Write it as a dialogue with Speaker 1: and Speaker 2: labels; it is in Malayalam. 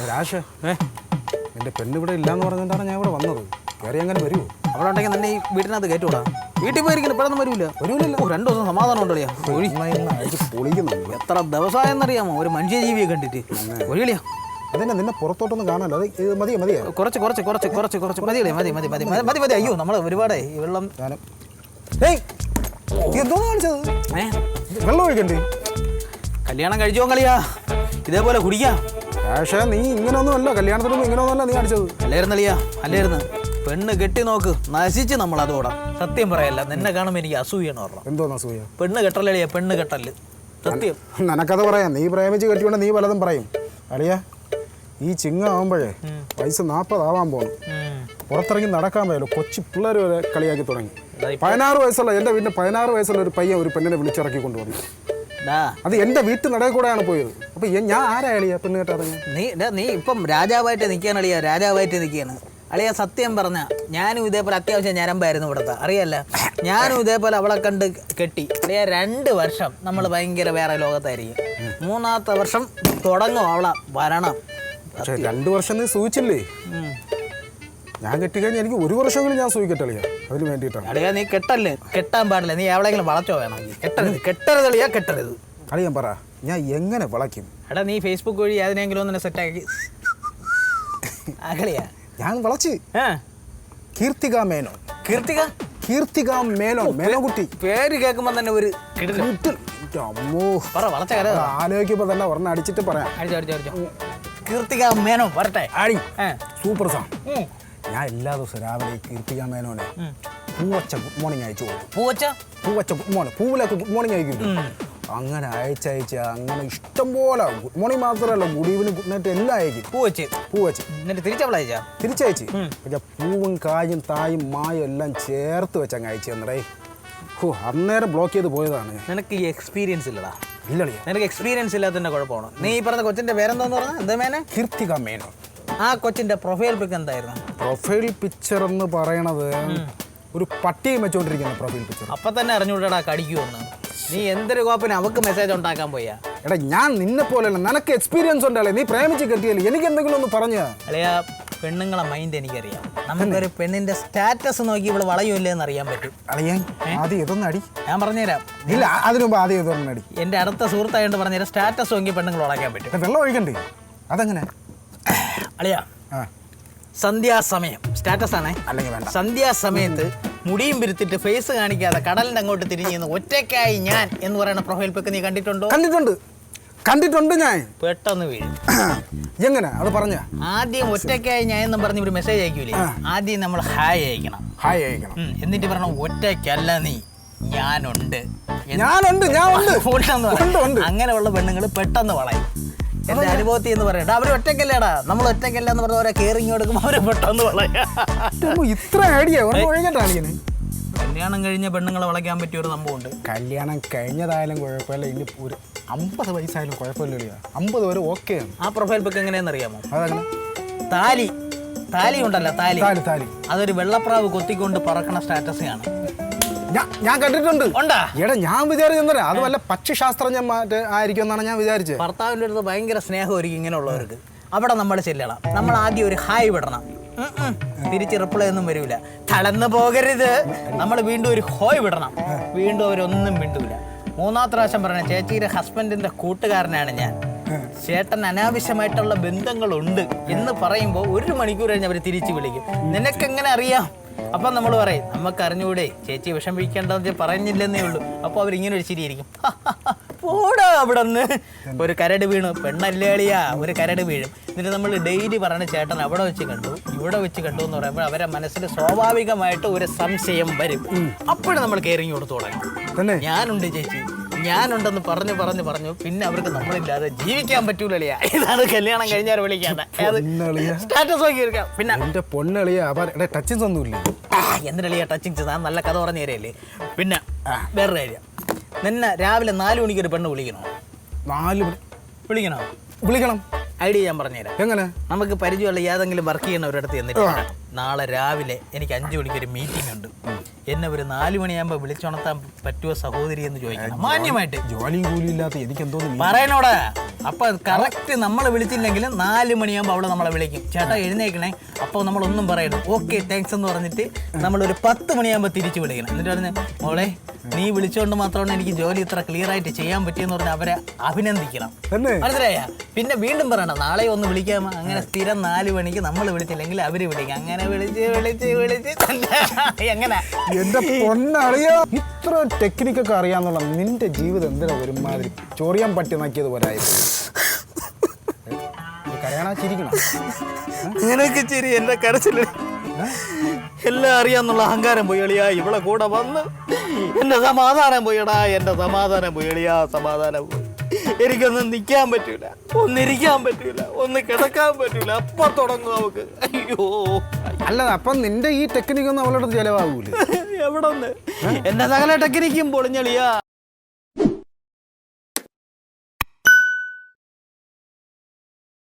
Speaker 1: രാശേ എൻ്റെ പെണ്ണിവിടെ ഇല്ലാന്ന് പറഞ്ഞിട്ടാണ് ഞാൻ ഇവിടെ വന്നത്. കയറി അങ്ങനെ വരുമോ?
Speaker 2: അവിടെ ഉണ്ടെങ്കിൽ തന്നെ ഈ വീട്ടിനകത്ത് കയറ്റൂടാ. വീട്ടിൽ പോയിരിക്കുന്നു ഇപ്പോഴൊന്നും വരൂലല്ലോ. 2 ദിവസം സമാധാനം ഉണ്ടല്ലോ.
Speaker 1: പൊളിക്കുന്നു.
Speaker 2: എത്ര ദിവസമായെന്നറിയാമോ ഒരു മനുഷ്യജീവിയെ കണ്ടിട്ട്? ഒഴികളിയാ
Speaker 1: അതന്നെ നിന്നെ പുറത്തോട്ടൊന്നും കാണാനല്ലോ. അത് മതിയോ?
Speaker 2: കുറച്ച് മതി. അയ്യോ നമ്മൾ ഒരുപാട് ഈ വെള്ളം
Speaker 1: എന്തോ കാണിച്ചത്? വെള്ളം ഒഴിക്കണ്ടേ?
Speaker 2: കല്യാണം കഴിച്ചോ കളിയാ ഇതേപോലെ കുടിക്കാം.
Speaker 1: പക്ഷേ നീ ഇങ്ങനെയൊന്നും അല്ല, കല്യാണത്തിനൊന്നും ഇങ്ങനെയൊന്നുമല്ല നീ കാണിച്ചത്.
Speaker 2: അല്ലായിരുന്നു. പെണ്ണ് കെട്ടി നോക്ക്, നശിച്ച് നമ്മൾ അതോടാ. സത്യം പറയല്ല, നിന്നെ കാണുമ്പോൾ എനിക്ക് അസൂയാണ് പറഞ്ഞത്.
Speaker 1: എന്തോന്ന് അസൂയ?
Speaker 2: പെണ്ണ് കെട്ടല്ലിയാ, പെണ്ണ് കെട്ടല്. സത്യം
Speaker 1: നിനക്കത് പറയാം. നീ പ്രേമിച്ച് കെട്ടിക്കൊണ്ട് നീ പലതും പറയും. അളിയാ ഈ ചിങ്ങാവുമ്പോഴേ വയസ്സ് 40 ആവാൻ പോകണം. പുറത്തിറങ്ങി നടക്കാൻ പോയല്ലോ. കൊച്ചു പിള്ളേർ വരെ കളിയാക്കി തുടങ്ങി. 16 വയസ്സുള്ള എൻ്റെ വീട്ടിൽ 16 വയസ്സുള്ള ഒരു പയ്യൻ ഒരു പെണ്ണിനെ വിളിച്ചിറക്കി കൊണ്ടുവന്നു. അത് എൻ്റെ വീട്ടിൽ നടയിൽ കൂടെയാണ് പോയത്. അപ്പൊ ഞാൻ ആരാ അളിയാ പെണ്ണ് കേട്ടത്?
Speaker 2: നീ ഇപ്പം രാജാവായിട്ട് നിൽക്കുകയാണ് അളിയാ, രാജാവായിട്ട് നിൽക്കുകയാണ് അളിയാ. സത്യം പറഞ്ഞ ഞാനും ഇതേപോലെ അത്യാവശ്യം ഞരമ്പായിരുന്നു ഇവിടുത്തെ, അറിയാല്ല. ഞാനും ഇതേപോലെ അവളെ കണ്ട് കെട്ടി അളിയാ. 2 വർഷം നമ്മൾ ഭയങ്കര വേറെ ലോകത്തായിരിക്കും. 3ാമത്തെ വർഷം തുടങ്ങും അവളെ വരണം.
Speaker 1: പക്ഷേ 2 വർഷം നീ സൂചിച്ചില്ലേ? ഞാൻ കെട്ടിക്കഴിഞ്ഞാൽ എനിക്ക് 1 വർഷമെങ്കിലും ഞാൻ സൂചിക്കട്ടളിയാ. അതിന് വേണ്ടിയിട്ടാണ്
Speaker 2: അളിയാ. നീ കെട്ടാൻ പാടില്ല. നീ എവിടെയെങ്കിലും വളച്ചോ വേണമെങ്കിൽ. കെട്ടരുത് അളിയാ, കെട്ടരുത്.
Speaker 1: അളിയാൻ പറ, ഞാൻ എങ്ങനെ വളയ്ക്കും?
Speaker 2: എടാ നീ ഫേസ്ബുക്ക് വഴി അതിനെങ്കിലും ഒന്നിനെ സെറ്റാക്കി അളിയാ.
Speaker 1: ഞാൻ വളച്ച്. കീർത്തിക മേനോൻ. മേനോൻകുട്ടി
Speaker 2: പേര് കേൾക്കുമ്പോ തന്നെ ഒരു
Speaker 1: ആലോചിക്കുമ്പോ തന്നെ ഒരെണ്ണം അടിച്ചിട്ട് പറയാം.
Speaker 2: കീർത്തിക മേനോൻ വരട്ടെ.
Speaker 1: Super song. ഞാൻ എല്ലാ ദിവസവും രാവിലെ കീർത്തിക മേനോനെ പൂവച്ച ഗുഡ് മോർണിംഗ് അയച്ചു കൊടുക്കും. പൂവച്ച ഗുഡ് മോർണിംഗ്, പൂവിലൊക്കെ ഗുഡ് മോർണിംഗ് അയക്കും. അങ്ങനെ അയച്ചയച്ച അങ്ങനെ ഇഷ്ടംപോലെ ഗുഡ് മോർണിംഗ് മാത്രമല്ല, ഗുഡ് ഈവനിങ്, ഗുഡ് നൈറ്റ് എല്ലാം അയക്കും. പൂവച്ച് തിരിച്ചയച്ച്. പക്ഷെ പൂവും കായും തായും മായും എല്ലാം ചേർത്ത് വെച്ച് അങ്ങ് അയച്ചു തന്നടേ. അന്നേരം ബ്ലോക്ക് ചെയ്ത് പോയതാണ്.
Speaker 2: നിനക്ക് ഈ എക്സ്പീരിയൻസ് ഇല്ലടാ.
Speaker 1: ഇല്ലളിയാ,
Speaker 2: നിനക്ക് എക്സ്പീരിയൻസ് ഇല്ലാത്തതിന്റെ കുഴപ്പമാണ്. നീ ഈ പറഞ്ഞ കൊച്ചിന്റെ പേരെന്താന്ന് പറഞ്ഞാൽ എന്താ മേനെ?
Speaker 1: കീർത്തിക മേനോൻ.
Speaker 2: ആ കൊച്ചിന്റെ പ്രൊഫൈൽ പിക്ക് എന്തായിരുന്നു?
Speaker 1: പ്രൊഫൈൽ പിക്ചർ എന്ന് പറയണത് ഒരു പട്ടിയും വെച്ചോണ്ടിരിക്കുന്ന പ്രൊഫൈൽ പിക്ചർ.
Speaker 2: അപ്പൊ തന്നെ അറിഞ്ഞുകൂടാ കടിക്കുമെന്ന്. നീ എന്തൊരു കോപ്പിന് അവക്ക് മെസ്സേജ് ഉണ്ടാക്കാൻ പോയാ?
Speaker 1: എടാ ഞാൻ നിന്നെ പോലെയല്ല, നിനക്ക് എക്സ്പീരിയൻസ് ഉണ്ടല്ലേ, നീ പ്രേമിച്ച് കെട്ടിയല്ലേ, എനിക്ക് എന്തെങ്കിലും ഒന്ന് പറഞ്ഞു.
Speaker 2: അല്ലയാ, പെണ്ണുങ്ങളെ മൈൻഡ് എനിക്കറിയാം. നമുക്കൊരു പെണ്ണിന്റെ സ്റ്റാറ്റസ് നോക്കി ഇവിടെ വളയുമില്ലേ എന്ന് അറിയാൻ പറ്റും.
Speaker 1: അളിയാൻ ആദ്യം ഇതൊന്നും അടി.
Speaker 2: ഞാൻ പറഞ്ഞുതരാം.
Speaker 1: ഇല്ല, അതിനു മുമ്പ് ആദ്യം ഇതൊന്നും അടി.
Speaker 2: എന്റെ അടുത്ത സുഹൃത്തായോണ്ട് പറഞ്ഞുതരാം. സ്റ്റാറ്റസ് നോക്കി പെണ്ണുങ്ങൾ വളയ്ക്കാൻ പറ്റും.
Speaker 1: വെള്ളം ഒഴിക്കണ്ടേ? അതെങ്ങനെ
Speaker 2: അളിയാ? സന്ധ്യാസമയം സ്റ്റാറ്റസ് ആണേ.
Speaker 1: അല്ലെങ്കിൽ വേണ്ട.
Speaker 2: സന്ധ്യാസമയത്ത് മുടിയും പിരുത്തിട്ട് ഫേസ് കാണിക്കാതെ കടലിന്റെ അങ്ങോട്ട് തിരിഞ്ഞു ഒറ്റയ്ക്കായി ഞാൻ എന്ന് പറയുന്ന പ്രൊഫൈൽ പിക്ക് നീ കണ്ടിട്ടുണ്ടോ?
Speaker 1: കണ്ടിട്ടുണ്ട് ഞാൻ.
Speaker 2: പെട്ടെന്ന് വീഴും.
Speaker 1: എങ്ങനെ അത് പറഞ്ഞ?
Speaker 2: ആദ്യം ഒറ്റയ്ക്കായി ഞാൻ എന്നും പറഞ്ഞ് ഒരു മെസ്സേജ് അയക്കൂലേ? ആദ്യം നമ്മൾ ഹായ് അയക്കണം. എന്നിട്ട് പറയണം ഒറ്റയ്ക്കല്ല നീ, ഞാനുണ്ട്. അങ്ങനെയുള്ള പെണ്ണുങ്ങൾ പെട്ടെന്ന് വളയും. എന്റെ അനുഭവത്തിൽ എന്ന് പറയണ്ട. അവർ ഒറ്റയ്ക്കല്ലേടാ, നമ്മൾ ഒറ്റയ്ക്കല്ല എന്ന് പറഞ്ഞ ഓരോ കെയറിങ് കൊടുക്കുമ്പോൾ അവരെ പെട്ടെന്ന് വളയാ.
Speaker 1: ഇത്ര ഐഡിയ.
Speaker 2: കല്യാണം കഴിഞ്ഞ പെണ്ണുങ്ങളെ വളയ്ക്കാൻ പറ്റിയ ഒരു സംഭവമുണ്ട്.
Speaker 1: കല്യാണം കഴിഞ്ഞതായാലും കുഴപ്പമില്ല, ഇനി ഒരു 50 വയസ്സായാലും കുഴപ്പമില്ല. 50 വരെ ഓക്കെ. ആ
Speaker 2: പ്രൊഫൈൽ പിക്ക് എങ്ങനെയാണെന്ന് അറിയാമോ?
Speaker 1: അതങ്ങനെ
Speaker 2: താലി ഉണ്ടല്ലോ, താലി. അതൊരു വെള്ളപ്രാവ് കൊത്തിക്കൊണ്ട് പറക്കണ സ്റ്റാറ്റസ് ആണ്.
Speaker 1: ഞാൻ കണ്ടിട്ടുണ്ട്.
Speaker 2: എടാ
Speaker 1: ഞാൻ വിചാരിച്ചെന്താ അത് വല്ല പക്ഷിശാസ്ത്രജ്ഞൻ ആയിരിക്കും എന്നാണ് ഞാൻ വിചാരിച്ചത്.
Speaker 2: ഭർത്താവിൻ്റെ അടുത്ത് ഭയങ്കര സ്നേഹമായിരിക്കും ഇങ്ങനെയുള്ളവർക്ക്. അവിടെ നമ്മൾ ചെല്ലണം. നമ്മൾ ആദ്യം ഒരു ഹായ് വിടണം. തിരിച്ച് റിപ്ലൈ ഒന്നും വരില്ല. തളർന്നു പോകരുത്. നമ്മൾ വീണ്ടും ഒരു ഹോയ് വിടണം. വീണ്ടും അവരൊന്നും മിണ്ടൂല. 3ാമത്തെ പ്രാവശ്യം പറഞ്ഞ ചേച്ചിയുടെ ഹസ്ബൻഡിന്റെ കൂട്ടുകാരനാണ് ഞാൻ, ചേട്ടൻ അനാവശ്യമായിട്ടുള്ള ബന്ധങ്ങളുണ്ട് എന്ന് പറയുമ്പോൾ 1 മണിക്കൂർ കഴിഞ്ഞ് അവർ തിരിച്ചു വിളിക്കും. നിനക്കെങ്ങനെ അറിയാം? അപ്പം നമ്മൾ പറയും നമുക്ക് അറിഞ്ഞൂടെ ചേച്ചി വിഷമിക്കേണ്ടതെന്ന് പറഞ്ഞില്ലെന്നേ ഉള്ളൂ. അപ്പോൾ അവരിങ്ങനെ ഒരു ചിരിയിരിക്കും. പോടാ അവിടെ നിന്ന്. ഒരു കരട് വീണു. പെണ്ണല്ലേ അളിയാ, ഒരു കരട് വീഴും. എന്നിട്ട് നമ്മൾ ഡെയിലി പറഞ്ഞ ചേട്ടൻ അവിടെ വെച്ച് കണ്ടു ഇവിടെ വെച്ച് കണ്ടു എന്ന് പറയുമ്പോൾ അവരെ മനസ്സിൽ സ്വാഭാവികമായിട്ട് ഒരു സംശയം വരും. അപ്പോഴും നമ്മൾ കെയറിങ് കൊടുത്തു തുടങ്ങും. ഞാനുണ്ട് ചേച്ചി, ഞാനുണ്ടെന്ന് പറഞ്ഞു പിന്നെ അവർക്ക് നമ്മളില്ലാതെ ജീവിക്കാൻ പറ്റൂലളിയാ. ഇതാണ് കല്യാണം കഴിഞ്ഞാൽ വിളിക്കാതെ സ്റ്റാറ്റസ് നോക്കി എടുക്കാം. പിന്നെ
Speaker 1: ടച്ചിങ്സ് ഒന്നുമില്ല.
Speaker 2: എന്തിനളിയാ ടച്ചിങ്സ്? ഞാൻ നല്ല കഥ പറഞ്ഞു തരല്ലേ. പിന്നെ വേറൊരു കാര്യം, നിന്നെ രാവിലെ 4 മണിക്ക് ഒരു പെണ്ണ് വിളിക്കണോ?
Speaker 1: 4 വിളിക്കണം.
Speaker 2: ഐഡിയ ഞാൻ പറഞ്ഞുതരാം.
Speaker 1: എങ്ങനെ?
Speaker 2: നമുക്ക് പരിചയമുള്ള ഏതെങ്കിലും വർക്ക് ചെയ്യുന്ന ഒരിടത്ത് എന്നിട്ട് നാളെ രാവിലെ എനിക്ക് 5 മണിക്ക് ഒരു മീറ്റിംഗ് ഉണ്ട്, എന്നെ ഒരു 4 മണിയാകുമ്പോൾ വിളിച്ചുണർത്താൻ പറ്റുമോ സഹോദരി എന്ന് ചോദിക്കണം. മാന്യമായിട്ട്.
Speaker 1: ജോലിയും കൂലിയും ഇല്ലാത്ത എനിക്ക് എന്തോ
Speaker 2: പറയണോടാ. അപ്പൊ കറക്റ്റ് നമ്മളെ വിളിച്ചില്ലെങ്കിലും 4 മണിയാകുമ്പോൾ അവള് നമ്മളെ വിളിക്കും, ചേട്ടാ എഴുന്നേക്കണേ. അപ്പോൾ നമ്മളൊന്നും പറയണം, ഓക്കെ താങ്ക്സ് എന്ന് പറഞ്ഞിട്ട് നമ്മളൊരു 10 മണിയാകുമ്പോൾ തിരിച്ചു വിളിക്കണം. എന്നിട്ട് പറഞ്ഞ് മോളെ നീ വിളിച്ചുകൊണ്ട് മാത്രമാണ് എനിക്ക് ജോലി ഇത്ര ക്ലിയർ ആയിട്ട് ചെയ്യാൻ പറ്റിയെന്ന് പറഞ്ഞാൽ അവരെ അഭിനന്ദിക്കണം. മനസ്സിലായ? പിന്നെ വീണ്ടും പറയണം നാളെ ഒന്ന് വിളിക്കാമോ. അങ്ങനെ സ്ഥിരം 4 മണിക്ക് നമ്മൾ വിളിച്ചില്ലെങ്കിൽ അവര് വിളിക്കും. അങ്ങനെ വിളിച്ച് എങ്ങനെ
Speaker 1: എന്റെ പൊന്നറിയാ ഇത്ര ടെക്നിക്കൊക്കെ അറിയാന്നുള്ള നിന്റെ ജീവിതം എന്തിനാ ഒരുമാതിരി ചൊറിയാൻ പറ്റി നോക്കിയത് പോരായി. കരയണ ചിരിക്കണം.
Speaker 2: അങ്ങനെയൊക്കെ ശരി. എന്റെ കരച്ചില് എല്ലാം അറിയാന്നുള്ള അഹങ്കാരം പോയി എളിയാ. ഇവിടെ കൂടെ വന്ന് എന്റെ സമാധാനം പോയടാ, എന്റെ സമാധാനം പോയി എളിയാ, സമാധാനം പോയി. എനിക്കൊന്നും നിൽക്കാൻ പറ്റൂല, ഒന്നിരിക്കാൻ പറ്റൂല, ഒന്ന് കിടക്കാൻ പറ്റൂല. അപ്പൊ തുടങ്ങും അവക്ക്. അയ്യോ
Speaker 1: അല്ല അപ്പം നിന്റെ ഈ ടെക്നിക്കൊന്നും അവളുടെ ചെലവാകൂലേ?
Speaker 2: എവിടെ ഒന്ന് എന്റെ സകല ടെക്നിക്കും പൊളിഞ്ഞളിയാ.